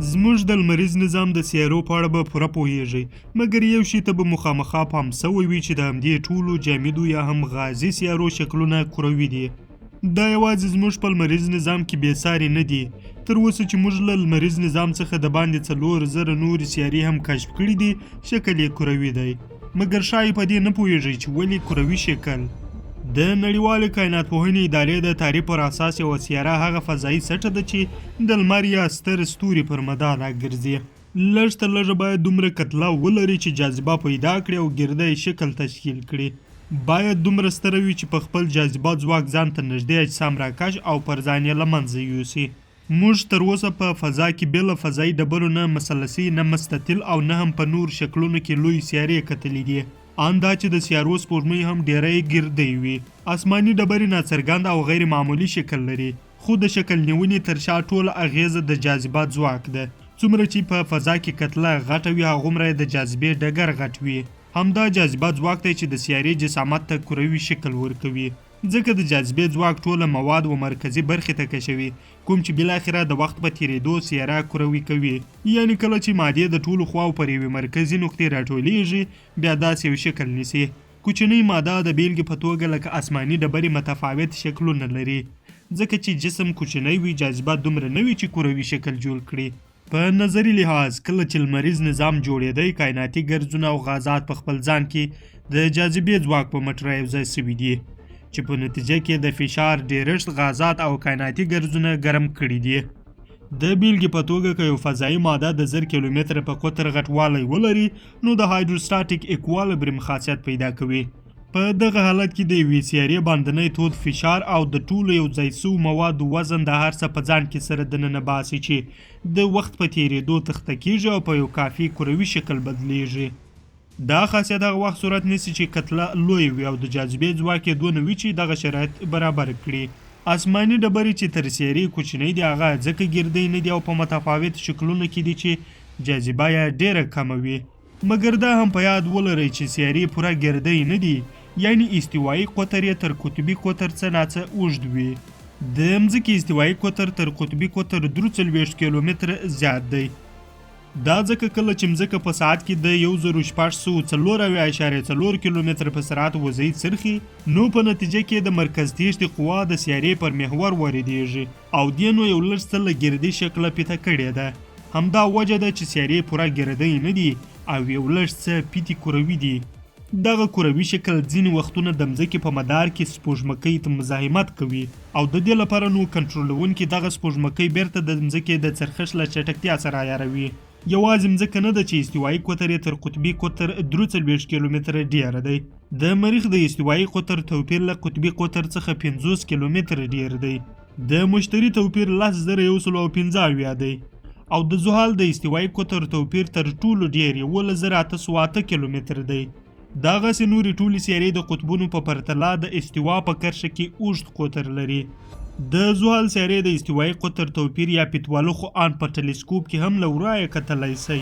زموږ د لمریز نظام د سیارو په اړه به پوره پوهیږئ، مګر یو شي ته به مخامخا پام سوی وي چې د همدې ټولو جامدو یا هم غازي سیارو شکلونه کروي دي. دا یوازې زموږ په لمریز نظام کې بې ساري نه دي. تر اوسه چې موږ له لمریز نظام څخه د باندې 4000 نورې سیارې هم کشف کړي دي، شکل یې کروي دی. مګر شایي په دې نه پوهیږئ چې ولې کروي شکل. د نړیوالې کائنات پوهنې ادارې د تعریف پر اساس یوه سیاره هغه فضایي سټه ده چې د لمر یا ستر ستوري پر مدار راګرځي. لږ تر لږه باید دومره کتله ولري چې جاذبه پیدا کړي او ګرده شکل تشکیل کړي. باید دومره ستره وي چې په خپل جاذبه ځواک ځان ته نږدې اجسام راکش او پر ځان یې له منځه یوسي. موږ تر اوسه په فضا کې بې له فضایي ډبرو نه مثلثي، نه مستطیل او نه هم په نور شکلونو کې لوی سیارې کتلې دي. ان دا چې د سیارو سپوږمۍ هم ډیری ګردۍ وي. آسماني ډبرې ناڅرګند او غیر معمولي شکل لري، خو د شکل نیونې تر شا ټوله اغیزه د جاذبه ځواک ده. څومره چې په فضا کې کتله غټه وي هغومره د جاذبې ډګر غټ وي. همدا جاذبه ځواک دی چې د سیارې جسامت ته کروي شکل ورکوي، ځکه د جاذبې ځواک ټوله مواد و مرکزي برخې ته کشوي، کوم چې بالاخره د وخت په تیریدو سیاره کروي کوي. یعنی کله چې مادې د ټولو خواو پر یوې مرکزي نقطې راټولیږي بیا داسې یو شکل نیسي. کوچنۍ ماده د بیلګې په توګه لکه آسماني ډبرې متفاوت شکلونه لري، ځکه چې جسم کوچنی وي جاذبه دومره نه وي چې کروي شکل جوړ کړي. په نظري لحاظ کله چې لمریز نظام جوړېدی کائناتي ګرځونه او غازات په خپل ځان کې د جاذبې ځواک په مټ رايوځای سوي دي، چې په نتیجه کې د فشار ډیرښت غازات او کائناتي ګرځونه ګرم کړي دي. د بیلګې په توګه که یو فضایي ماده د 1000 کیلومتره په قطر غټوالی ولري نو د هایدروستاتیک ایکوالبریم خاصیت پیدا کوي. په دغه حالت کې د یوې سیارې باندنی تود فشار او د ټولو یو ځای سوو موادو وزن د هر څه په ځان کې سره دننه باسي چې د وخت په تیریدو تخته کیږي او په یو کافي کروي شکل بدلیږي. دا خاصیت هغه وخت صورت نیسي چې کتله لوی وي او د جاذبې ځواک یې دونه وي چې دغه شرایط برابر کړي. آسماني ډبرې چې تر سیارې کوچنۍ دي هغه ځکه ګردۍ نه دي او په متفاوت شکلونو کې دي چې جاذبه یې ډیره کمه وي. مګر دا هم په یاد ولرئ چې سیارې پوره ګردۍ نه دي، یعنی استوایي قطر یې تر قطبي قطر څه ناڅه اوږد وي. د مځکې استوایي قطر تر قطبي قطر 43 کیلومتره زیات دی. دا ځکه کله چې مځکه په ساعت کې د 1604.4 کیلومتر په سرعت وزي څرخي نو په نتیجه کې د مرکز تیښتې قوه د سیارې پر محور واردېږي او دې نو یو لږ څه له ګردي شکله پیته کړې ده. همدا وجه ده چې سیارې پوره ګردۍ نه دي او یو لږ څه پیتې کروي دي. دغه کروي شکل ځینې وختونه د مځکې په مدار کې سپوږمکۍ ته مزاحمت کوي او د دې لپاره نو کنټرولونکي دغه سپوږمکۍ بیرته د مځکې د څرخش له چټکتیا سره عیاروي. یوازې مځکه نه ده چې استوایي قطر یې تر قطبي قطر 43 کیلومتره ډیره دی. د مریخ د استوایي قطر توپیر له قطبي قطر څخه 50 کیلومتره ډیر دی. د مشتري توپیر 10115 دی او د زحل د استوایي قطر توپیر تر ټولو ډیر 11808 کیلومتر دی. دغسې نورې ټولې سیارې د قطبونو په پرتله د استوا په کرښه کې اوږد قطر لري. د زحل سیارې د استوایي قطر توپیر یا پیتوالو خو ان په ټلیسکوپ کې هم له ورایه کتلی شئ.